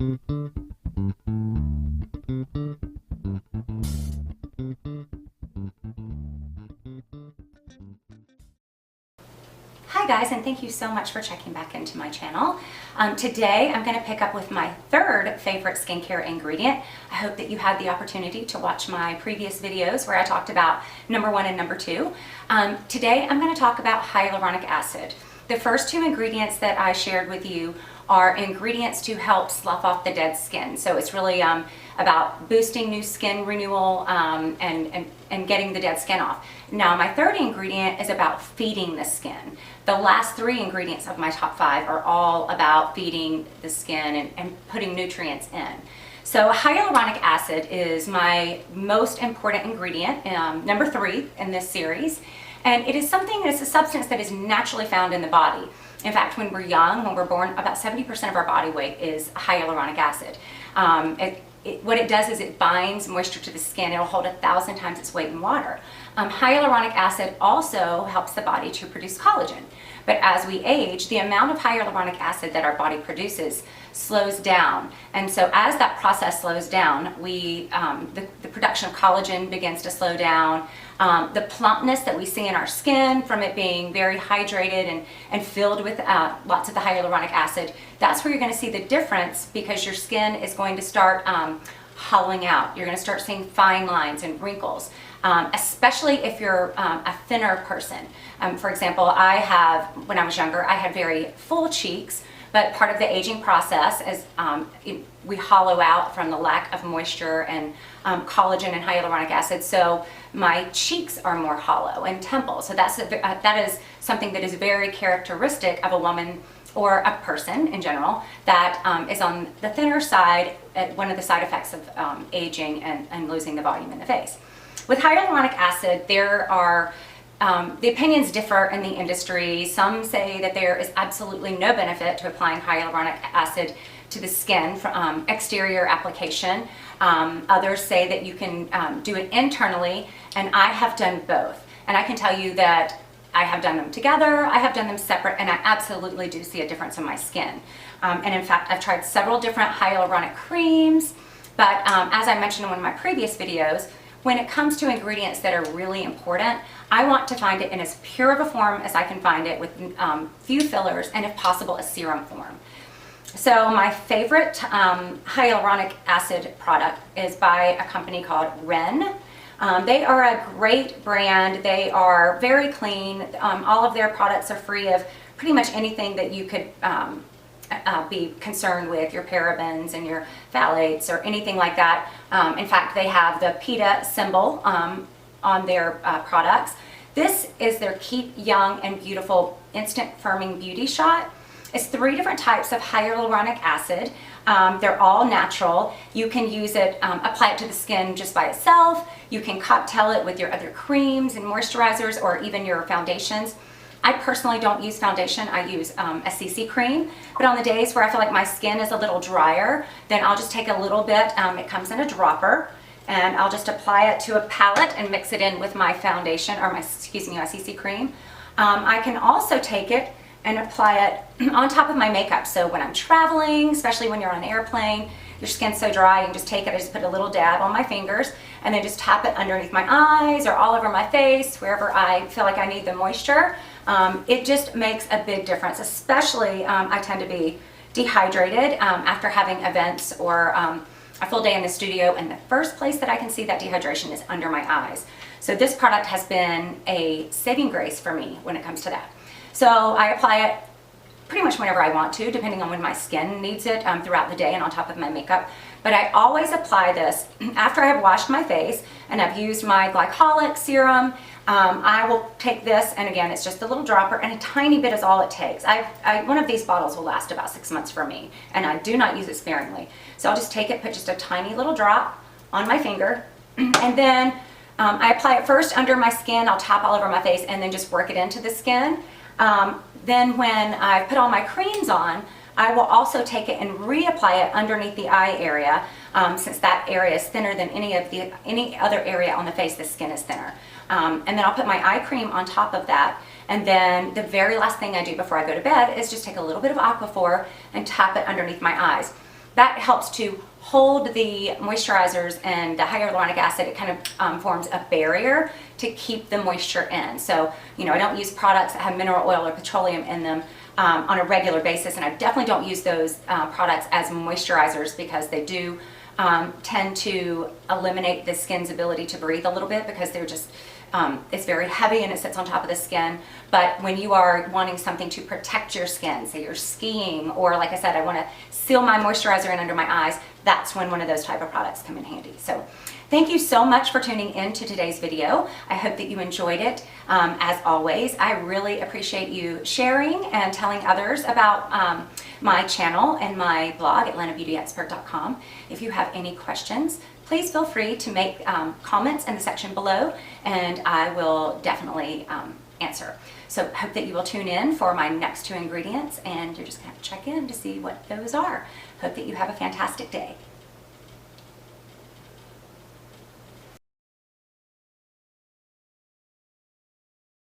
Hi guys, and thank you so much for checking back into my channel. Today I'm going to pick up with my third favorite skincare ingredient. I hope that you had the opportunity to watch my previous videos where I talked about number 1 and number 2. Today I'm going to talk about hyaluronic acid. The first two ingredients that I shared with you are ingredients to help slough off the dead skin. So it's really about boosting new skin renewal and getting the dead skin off. Now my third ingredient is about feeding the skin. The last three ingredients of my top 5 are all about feeding the skin and putting nutrients in. So hyaluronic acid is my most important ingredient, number 3 in this series. And it is it's a substance that is naturally found in the body. In fact, when we're young, when we're born, about 70% of our body weight is hyaluronic acid. What it does is it binds moisture to the skin. It'll hold 1,000 times its weight in water. Hyaluronic acid also helps the body to produce collagen. But as we age, the amount of hyaluronic acid that our body produces slows down. And so as that process slows down, the production of collagen begins to slow down. The plumpness that we see in our skin from it being very hydrated and filled with lots of the hyaluronic acid, that's where you're going to see the difference, because your skin is going to start hollowing out. You're going to start seeing fine lines and wrinkles, especially if you're a thinner person. For example, when I was younger, I had very full cheeks, but part of the aging process is we hollow out from the lack of moisture and collagen and hyaluronic acid. So my cheeks are more hollow and temples. So that is something that is very characteristic of a woman or a person in general that is on the thinner side, one of the side effects of aging and losing the volume in the face. With hyaluronic acid, there are the opinions differ in the industry. Some say that there is absolutely no benefit to applying hyaluronic acid to the skin from exterior application. Others say that you can do it internally, and I have done both. And I can tell you that I have done them together, I have done them separate, and I absolutely do see a difference in my skin. And in fact, I've tried several different hyaluronic creams, but as I mentioned in one of my previous videos, when it comes to ingredients that are really important, I want to find it in as pure of a form as I can find it, with few fillers, and if possible, a serum form. So my favorite hyaluronic acid product is by a company called Ren. They are a great brand. They are very clean. All of their products are free of pretty much anything that you could be concerned with, your parabens and your phthalates or anything like that. In fact, they have the PETA symbol on their products. This is their Keep Young and Beautiful Instant Firming Beauty Shot. It's 3 different types of hyaluronic acid. They're all natural. You can use it, apply it to the skin just by itself. You can cocktail it with your other creams and moisturizers, or even your foundations. I personally don't use foundation. I use a CC cream, but on the days where I feel like my skin is a little drier, then I'll just take a little bit, it comes in a dropper, and I'll just apply it to a palette and mix it in with my foundation, or my CC cream. I can also take it and apply it on top of my makeup. So when I'm traveling, especially when you're on an airplane, your skin's so dry, you can just take it, I just put a little dab on my fingers, and then just tap it underneath my eyes or all over my face, wherever I feel like I need the moisture. It just makes a big difference, especially I tend to be dehydrated after having events or a full day in the studio, and the first place that I can see that dehydration is under my eyes. So this product has been a saving grace for me when it comes to that. So I apply it pretty much whenever I want to, depending on when my skin needs it throughout the day and on top of my makeup. But I always apply this after I have washed my face and I've used my glycolic serum. I will take this, and again, it's just a little dropper, and a tiny bit is all it takes. One of these bottles will last about 6 months for me, and I do not use it sparingly. So I'll just take it, put just a tiny little drop on my finger, and then I apply it first under my skin. I'll tap all over my face and then just work it into the skin. Then when I put all my creams on, I will also take it and reapply it underneath the eye area, since that area is thinner than any other area on the face. The skin is thinner. And then I'll put my eye cream on top of that. And then the very last thing I do before I go to bed is just take a little bit of Aquaphor and tap it underneath my eyes. that helps to hold the moisturizers and the hyaluronic acid. It kind of forms a barrier to keep the moisture in. So, you know, I don't use products that have mineral oil or petroleum in them on a regular basis, and I definitely don't use those products as moisturizers because they do tend to eliminate the skin's ability to breathe a little bit because they're just, it's very heavy and it sits on top of the skin. But when you are wanting something to protect your skin, say you're skiing, or like I said, I want to seal my moisturizer in under my eyes, that's when one of those type of products come in handy. So thank you so much for tuning in to today's video. I hope that you enjoyed it. As always, I really appreciate you sharing and telling others about my channel and my blog, AtlantaBeautyExpert.com. If you have any questions, please feel free to make comments in the section below, and I will definitely answer. So I hope that you will tune in for my next 2 ingredients, and you're just going to have to check in to see what those are. Hope that you have a fantastic day.